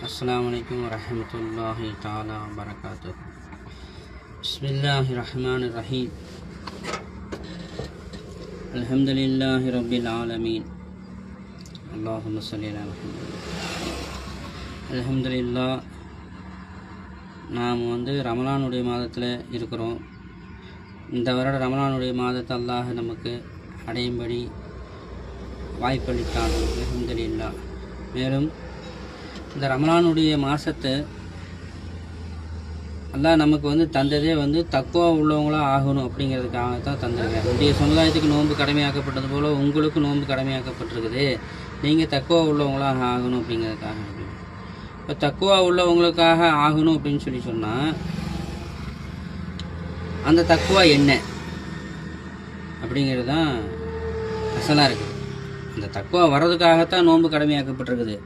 अस्सलामुअलैकुम वरहमतुल्लाहि ताला वबरकातुहू। बिस्मिल्लाहिर्रहमानिर्रहीम। अल्हम्दुलिल्लाहि रब्बिल आलमीन। अल्लाहुम्मा ஸல்லி அலா முஹம்மது। அல்ஹம்துலில்லாஹ், நாம் ரமலானுடைய மாதத்தில் இருக்கிறோம். இந்த வருட ரமலானுடைய மாதத்தை அல்லாஹ் நமக்கு அடையும்படி வாய்ப்பளித்தான். அல்ஹம்துலில்லாஹ். மேலும் இந்த ரமலானுடைய மாதத்தை அல்லாஹ் நமக்கு தந்ததே தக்குவா உள்ளவங்களாக ஆகணும் அப்படிங்கிறதுக்காக தான் தந்திருக்கேன். உங்களுடைய சமுதாயத்துக்கு நோன்பு கடமையாக்கப்பட்டது போல் உங்களுக்கு நோன்பு கடமையாக்கப்பட்டிருக்குது. நீங்கள் தக்குவா உள்ளவங்களாக ஆகணும் அப்படிங்கிறதுக்காக. இப்போ தக்குவா உள்ளவங்களுக்காக ஆகணும் அப்படின்னு சொன்னால் அந்த தக்குவா என்ன அப்படிங்கிறது தான் அசலாக இருக்குது. அந்த தக்குவா வர்றதுக்காகத்தான் நோன்பு கடமையாக்கப்பட்டிருக்குது.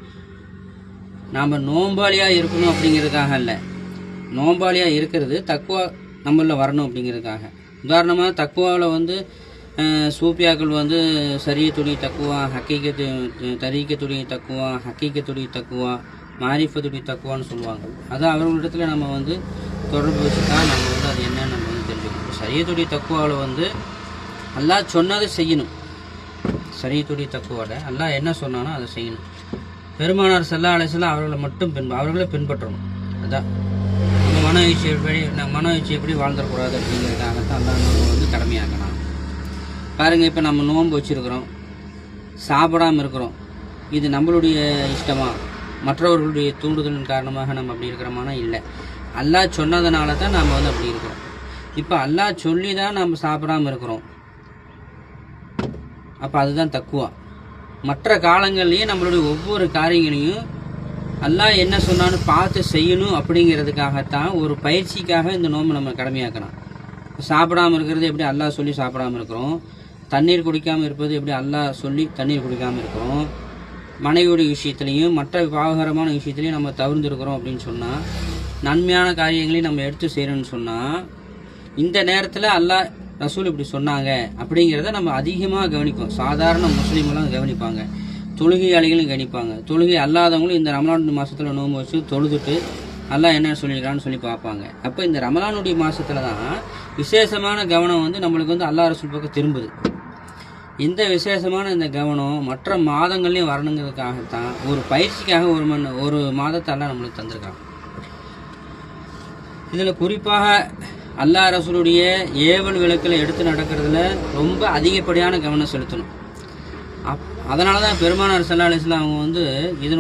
நாம் நோம்பாளியாக இருக்கணும் அப்படிங்கிறதுக்காக இல்லை. நோம்பாளியாக இருக்கிறது தக்குவா நம்மளில் வரணும் அப்படிங்கிறதுக்காக. உதாரணமாக தக்குவாவில் சூப்பியாக்கள் சரியத்துடைய தக்குவா, தரீக்கத்துடைய தக்குவா, ஹக்கீக்கத்துடைய தக்குவா, மாரிஃபத்துடைய தக்குவான்னு சொல்லுவாங்க. அது அவர்களிடத்தில் நம்ம தொடர்பு வச்சு தான் நம்ம அது என்னன்னு நம்ம தெரிஞ்சுக்கணும். சரியத்துடைய தக்குவாவில் அல்லாஹ் சொன்னதை செய்யணும். சரியத்துடைய தக்குவாவில் அல்லாஹ் என்ன சொன்னானோ அதை செய்யணும். பெருமானார் ஸல்லல்லாஹு அலைஹி வஸல்லம் அவர்களை பின்பற்றணும். அதுதான் நம்ம மன இச்சை எப்படி வாழ்ந்துடக்கூடாது அப்படிங்கிறதுக்காகத்தான் அல்லாஹ் நம்ம கடமையாக்கணும். பாருங்கள், இப்போ நம்ம நோன்பு வச்சுருக்கிறோம், சாப்பிடாமல் இருக்கிறோம். இது நம்மளுடைய இஷ்டமா, மற்றவர்களுடைய தூண்டுதலின் காரணமாக நம்ம அப்படி இருக்கிறோமானா இல்லை. அல்லாஹ் சொன்னதுனால தான் நாம் அப்படி இருக்கிறோம். இப்போ அல்லாஹ் சொல்லி தான் நம்ம சாப்பிடாமல் இருக்கிறோம். அப்போ அதுதான் தக்குவா. மற்ற காலங்கள்லேயே நம்மளுடைய ஒவ்வொரு காரியங்களையும் அல்லாஹ் என்ன சொன்னான்னு பார்த்து செய்யணும் அப்படிங்கிறதுக்காகத்தான், ஒரு பயிற்சிக்காக இந்த நோன்பு நம்ம கடமையாக்கணும். சாப்பிடாமல் இருக்கிறது எப்படி அல்லாஹ் சொல்லி சாப்பிடாமல் இருக்கிறோம். தண்ணீர் குடிக்காமல் இருப்பது எப்படி அல்லாஹ் சொல்லி தண்ணீர் குடிக்காமல் இருக்கிறோம். மனைவியுடைய விஷயத்துலையும் மற்ற பாவகரமான விஷயத்துலையும் நம்ம தவிர்ந்துருக்கிறோம் அப்படின்னு சொன்னால், நன்மையான காரியங்களையும் நம்ம எடுத்து செய்யணும்னு சொன்னால், இந்த நேரத்தில் அல்லாஹ் ரசூல் இப்படி சொன்னாங்க அப்படிங்கிறத நம்ம அதிகமாக கவனிப்போம். சாதாரண முஸ்லீம்லாம் கவனிப்பாங்க, தொழுகையாளிகளும் கவனிப்பாங்க. தொழுகை அல்லாதவங்களும் இந்த ரமலான் மாதத்தில் நோன்பு வச்சு தொழுதுட்டு அல்லாஹ் என்ன சொல்லியிருக்கான்னு சொல்லி பார்ப்பாங்க. அப்போ இந்த ரமலானுடைய மாதத்தில் தான் விசேஷமான கவனம் நம்மளுக்கு அல்லாஹ் ரசூல் பக்கம் திரும்புது. இந்த விசேஷமான இந்த கவனம் மற்ற மாதங்கள்லையும் வரணுங்கிறதுக்காகத்தான், ஒரு பயிற்சிக்காக ஒரு மாதத்தை அல்லாஹ் நம்மளுக்கு தந்திருக்காங்க. இதில் குறிப்பாக அல்லாஹ் ரசூலுடைய ஏவல் விளக்கில் எடுத்து நடக்கிறதுல ரொம்ப அதிகப்படியான கவனம் செலுத்தணும். அதனால தான் பெருமானார் ஸல்லல்லாஹு அலைஹி வஸல்லம் அவங்க இது